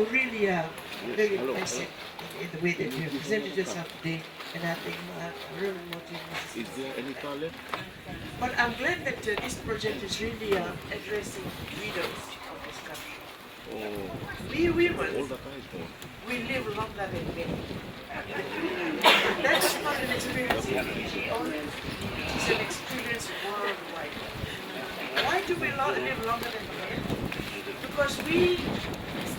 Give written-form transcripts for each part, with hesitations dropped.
you really are very impressive in the way that you have presented yourself today, and I think really motivating. Is there any talent? But I'm glad that this project is really addressing widows of this country. We women, we live longer than men. That's not an experience in Fiji only. It's an experience worldwide. Why do we live longer than men? Because we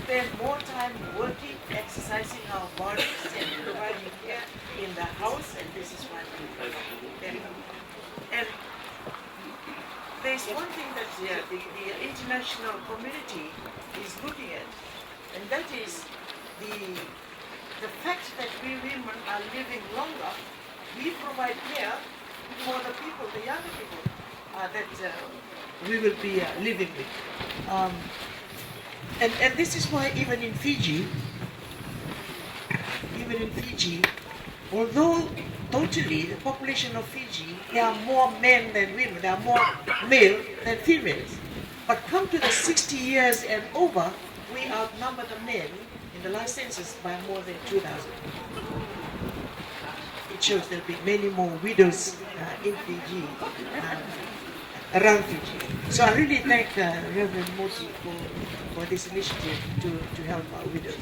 spend more time working, exercising our bodies, and providing care in the house, and this is why we live longer. And there's one thing that the international community is looking at, and that is the fact that we women are living longer. We provide care for the people, the younger people that we will be living with. And this is why even in Fiji, although totally the population of Fiji, there are more men than women, there are more male than females. But come to the 60 years and over, we outnumber the men in the last census by more than 2,000. It shows there will be many more widows in Fiji, around Fiji. So I really thank Reverend Moti for this initiative to help our widows.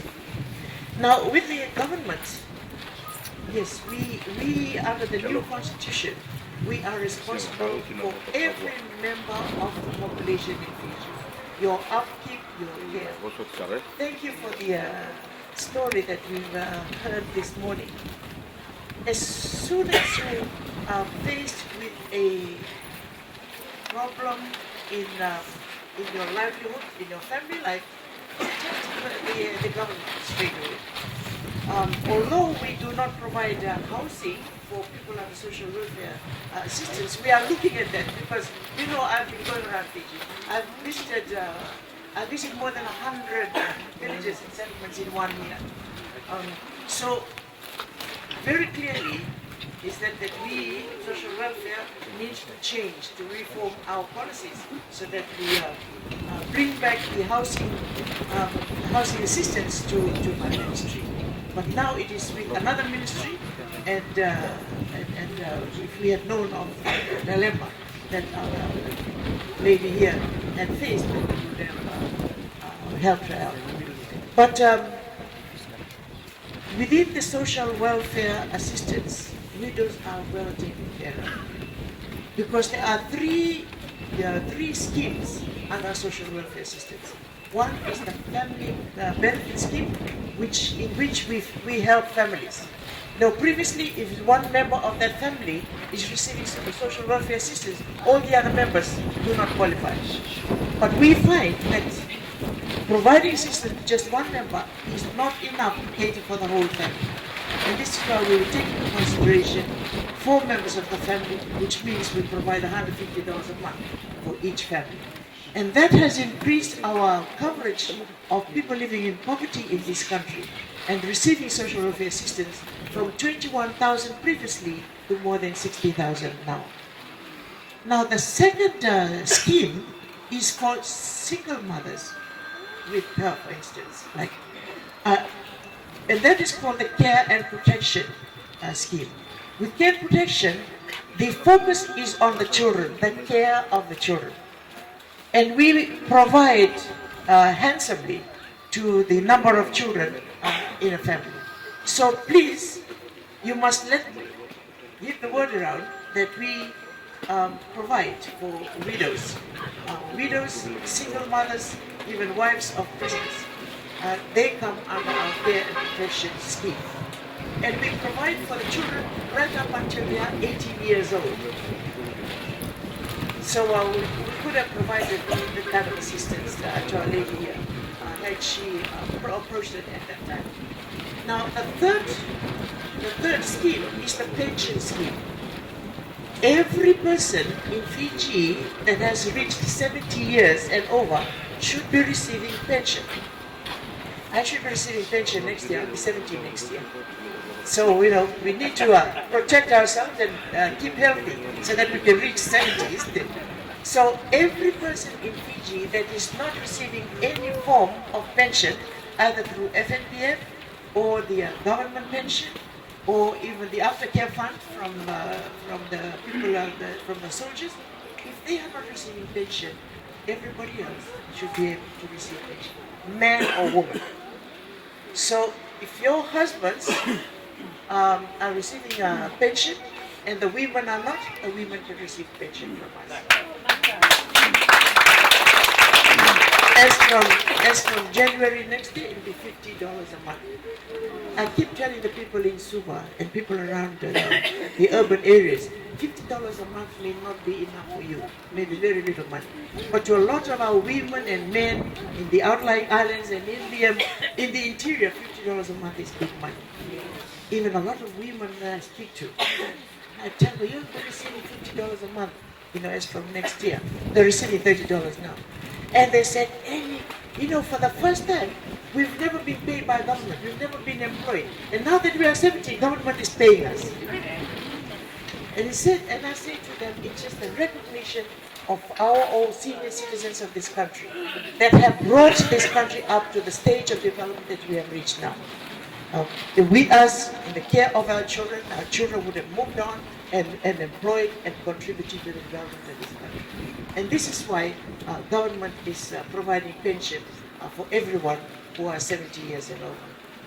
Now with the government, yes, we under the new constitution, we are responsible for every member of the population in Fiji. Your upkeep, your care. Thank you for the story that we've heard this morning. As soon as you are faced with a problem in your livelihood, in your family life, contact the government straight away. Although we do not provide housing for people under social welfare assistance, we are looking at that because, you know, I've been going around Fiji. I've visited more than 100 villages and settlements in 1 year. So, very clearly, is that we, social welfare, need to change, to reform our policies so that we bring back the housing assistance to my ministry. But now it is with another ministry, and if we had known of the dilemma that our lady here had faced, we would have helped her out. But within the social welfare assistance, widows are well taken care of. Because there are three schemes under social welfare assistance. One is the family benefit scheme, in which we help families. Now, previously, if one member of that family is receiving social welfare assistance, all the other members do not qualify. But we find that providing assistance to just one member is not enough to cater for the whole family. And this is why we will take into consideration 4 members of the family, which means we provide $150 a month for each family. And that has increased our coverage of people living in poverty in this country and receiving social welfare assistance from 21,000 previously to more than 60,000 now. Now the second scheme is for single mothers with her, for instance, and that is called the Care and Protection Scheme. With Care and Protection, the focus is on the children, the care of the children. And we provide handsomely to the number of children in a family. So please, you must give the word around that we provide for widows. Widows, single mothers, even wives of prisoners. They come under our Care and Protection Scheme. And we provide for the children right up until they are 18 years old. So we could have provided the kind of assistance to our lady here had she approached it at that time. Now the third scheme is the pension scheme. Every person in Fiji that has reached 70 years and over should be receiving pension. I should be receiving pension next year. I'll be 70 next year. So, you know, we need to protect ourselves and keep healthy so that we can reach 70, isn't it? So every person in Fiji that is not receiving any form of pension either through FNPF or the government pension, or even the aftercare fund from the people from the soldiers. If they are not receiving pension, everybody else should be able to receive pension, man or woman. So if your husbands are receiving a pension and the women are not, the women can receive pension from us. As from January next year, it will be $50 a month. I keep telling the people in Suva and people around the urban areas, $50 a month may not be enough for you, maybe very little money. But to a lot of our women and men in the outlying islands and in the interior, $50 a month is big money. Even a lot of women that I speak to, I tell them, you're going to receive $50 a month, as from next year. They're receiving $30 now. And they said, for the first time, we've never been paid by government. We've never been employed. And now that we are 70, government is paying us. And I said to them, it's just a recognition of our old senior citizens of this country that have brought this country up to the stage of development that we have reached now. With us, in the care of our children would have moved on and employed and contributed to the development of this country. And this is why government is providing pensions for everyone who are 70 years and over.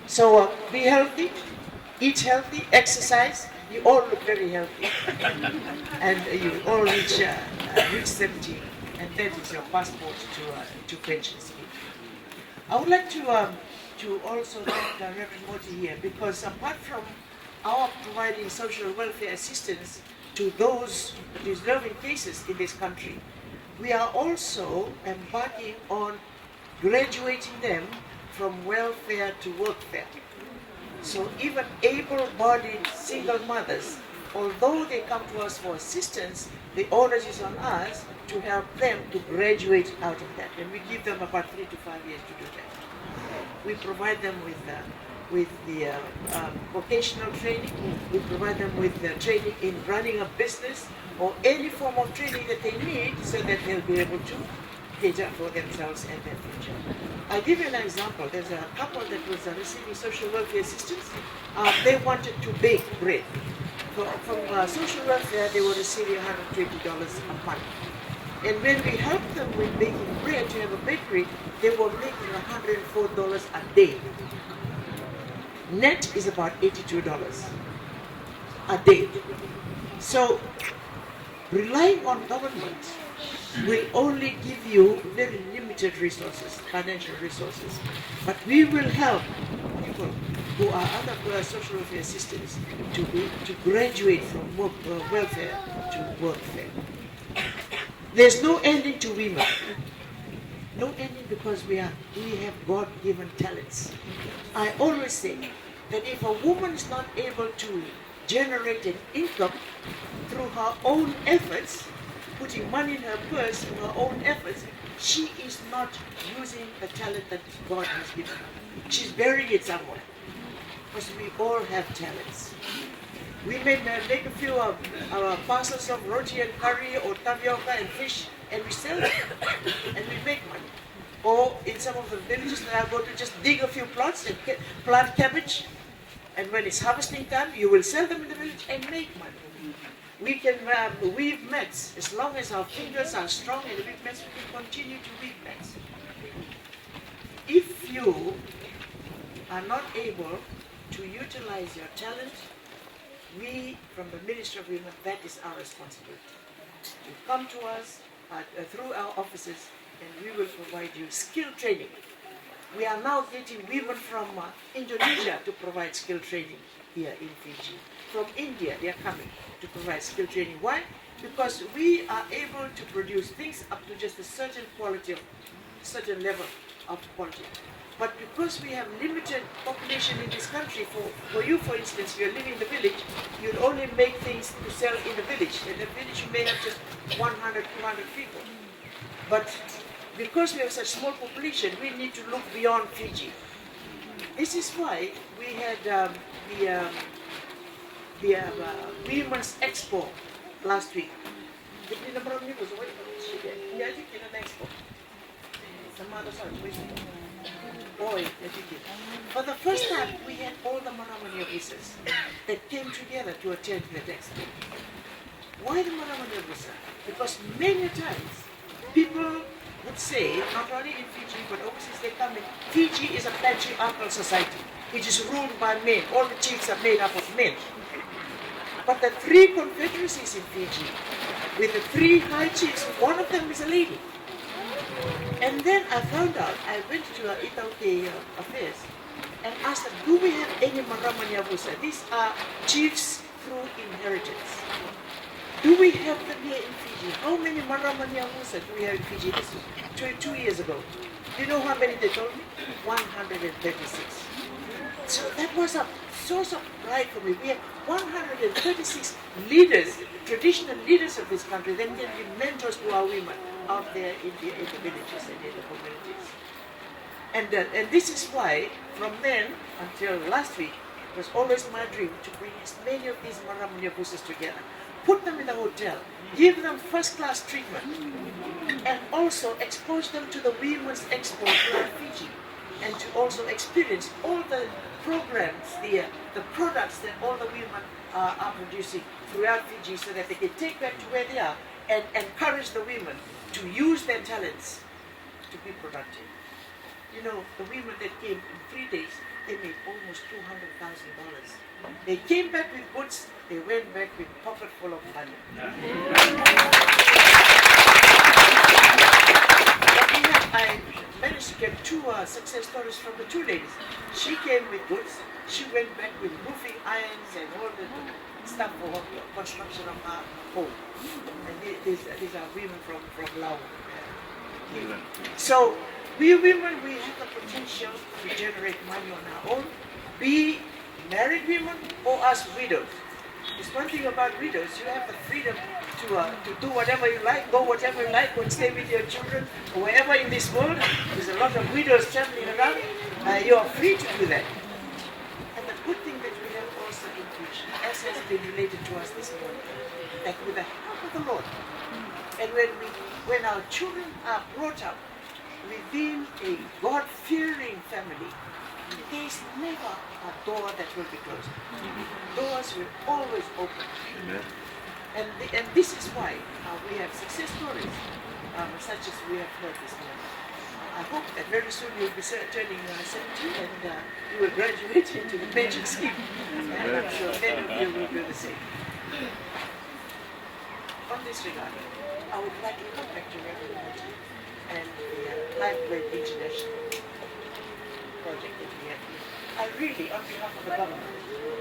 So be healthy, eat healthy, exercise. You all look very healthy. And you all reach 70, and that is your passport to pension scheme. I would like to also thank Reverend Moti here, because apart from our providing social welfare assistance to those deserving cases in this country, we are also embarking on graduating them from welfare to workfare. So even able-bodied single mothers, although they come to us for assistance, the onus is on us to help them to graduate out of that. And we give them about 3 to 5 years to do that. We provide them with the vocational training. We provide them with training in running a business or any form of training that they need so that they'll be able to cater for themselves and their future. I'll give you an example. There's a couple that was receiving social welfare assistance. They wanted to bake bread. From social welfare, they were receiving $120 a month. And when we helped them with baking bread to have a bakery, they were making $104 a day. Net is about $82 a day. So relying on government will only give you very limited resources, financial resources. But we will help people who are under social welfare assistance to graduate from welfare to workfare. There's no ending to women. No ending, because we have God-given talents. I always say that if a woman is not able to generate an income through her own efforts, putting money in her purse through her own efforts, she is not using the talent that God has given her. She's burying it somewhere. Because we all have talents. We may make a few parcels of roti and curry or tapioca and fish, and we sell them, and we make money. Or in some of the villages that I go to, just dig a few plots and plant cabbage, and when it's harvesting time, you will sell them in the village and make money. We can weave mats. As long as our fingers are strong and weave mats, we can continue to weave mats. If you are not able to utilize your talent, we, from the Ministry of Women, that is our responsibility. You come to us through our offices, and we will provide you skill training. We are now getting women from Indonesia to provide skill training here in Fiji. From India, they are coming to provide skill training. Why? Because we are able to produce things up to just a certain quality, certain level of quality. But because we have limited population in this country, for you, for instance, you're living in the village, you'll only make things to sell in the village. In the village, you may have just 100, 200 people. But because we have such small population, we need to look beyond Fiji. This is why we had the Women's Expo last week. boy that we did. For the first time, we had all the Maramani officers that came together to attend the textbook. Why the Maramani officer? Because many times people would say, not only in Fiji, but overseas they come in, Fiji is a patriarchal society. It is ruled by men. All the chiefs are made up of men. But the 3 confederacies in Fiji, with the 3 high chiefs, one of them is a lady. And then I found out, I went to Itauke affairs and asked them, do we have any Maramani Abusa? These are chiefs through inheritance. Do we have them here in Fiji? How many Maramani Abusa do we have in Fiji? This was 2 years ago. Do you know how many they told me? 136. So that was a source of pride for me. We have 136 leaders, traditional leaders of this country, then can be mentors to our women out there in the villages and in the communities. And this is why, from then until last week, it was always my dream to bring as many of these Maramani Abusas together, put them in the hotel, give them first-class treatment, and also expose them to the Women's Expo in Fiji, and to also experience all the programs, the products that all the women are producing throughout Fiji, so that they can take back to where they are and encourage the women to use their talents to be productive. You know, the women that came in 3 days, they made almost $200,000. They came back with goods, they went back with a pocket full of money. I managed to get 2 success stories from the 2 ladies. She came with goods, she went back with roofing irons and all the stuff for construction of her home. And these are women from Laos. So we women, we have the potential to generate money on our own, be married women or as widows. It's one thing about widows, you have the freedom to do whatever you like, go whatever you like, go and stay with your children, or wherever in this world. There's a lot of widows traveling around. You are free to do that. And the good thing that we have also in Fiji, as has been related to us this morning, that with the help of the Lord, and when our children are brought up within a God-fearing family, there is never a door that will be closed. Doors will always open. And this is why we have success stories such as we have heard this morning. I hope that very soon you'll be turning 17 and you will graduate into the pension scheme. And I'm sure many of you will do the same. On this regard, I would like to come back to Reverend Moti and the Lifeblood International project that we have here. I really, on behalf of the government,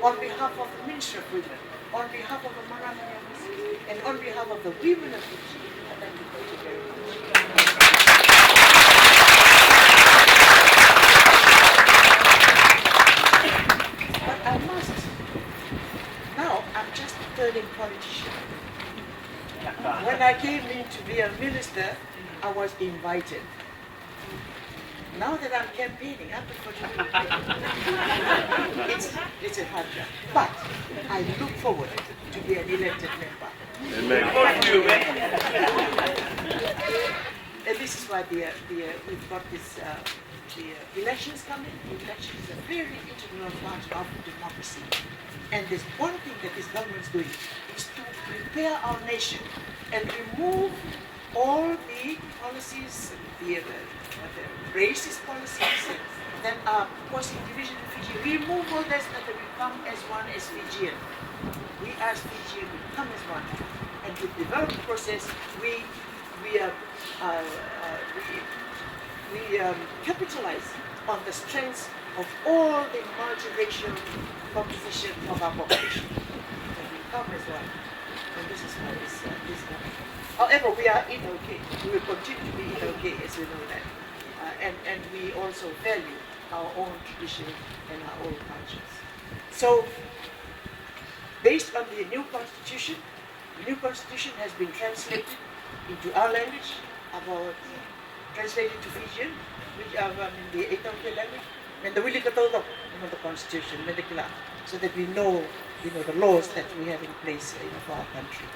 on behalf of the Minister of Women, on behalf of the Maramani Office, and on behalf of the women of Fiji, I'd like to thank you very much. But I must, now I'm just a turning politician. When I came in to be a minister, I was invited. Now that I'm campaigning, I prefer to do it's a hard job. But I look forward to be an elected member. And this is why we've got this the elections coming. The election is a very integral part of democracy. And there's one thing that this government is doing is to prepare our nation and remove all the policies, the racist policies that are causing division in Fiji. Remove all this and we become as one as Fijian. We as Fijian become as one. And to develop the process, we capitalize on the strengths of all the multiracial composition of our population. And we come as one. And this is how this government. However, we are in okay. We will continue to be in okay, as we know that. And we also value our own tradition and our own cultures. So, based on the new constitution has been translated into our language, translated to Fijian, which are in the Teidamu language, and the Willi Katolok, the constitution, so that we know, the laws that we have in place for our country.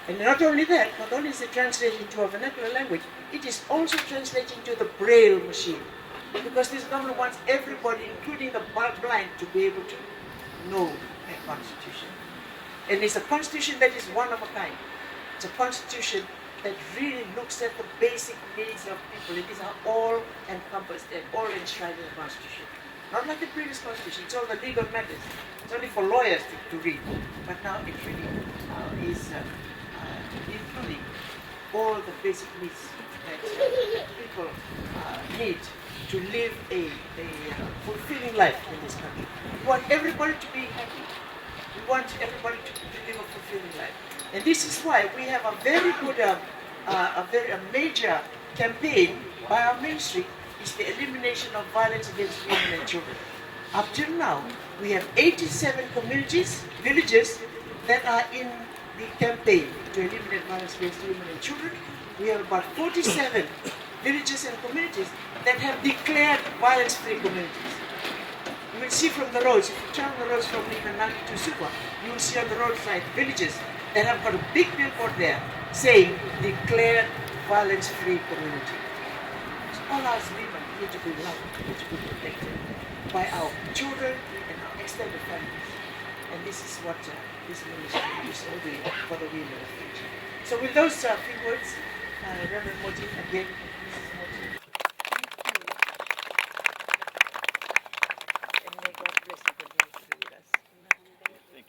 And not only that, not only is it translated into a vernacular language, it is also translated into the Braille machine. Because this government wants everybody, including the blind, to be able to know their constitution. And it's a constitution that is one of a kind. It's a constitution that really looks at the basic needs of people. It is all encompassed and all enshrined in the constitution. Not like the previous constitution, it's all the legal matters. It's only for lawyers to read. But now it really is including all the basic needs that people need to live a fulfilling life in this country. We want everybody to be happy. We want everybody to live a fulfilling life. And this is why we have a very good, a major campaign by our ministry is the elimination of violence against women and children. Up till now, we have 87 communities, villages that are in the campaign to eliminate violence against women and children. We have about 47 villages and communities that have declared violence-free communities. You will see from the roads, if you travel the roads from Luveni to Supa, you will see on the roadside villages that have got a big billboard there saying declared violence-free community. So all our women need to be loved, need to be protected by our children and our extended families. And this is what this ministry is all doing for the women of Fiji. So with those few words, Reverend Moti, again, this is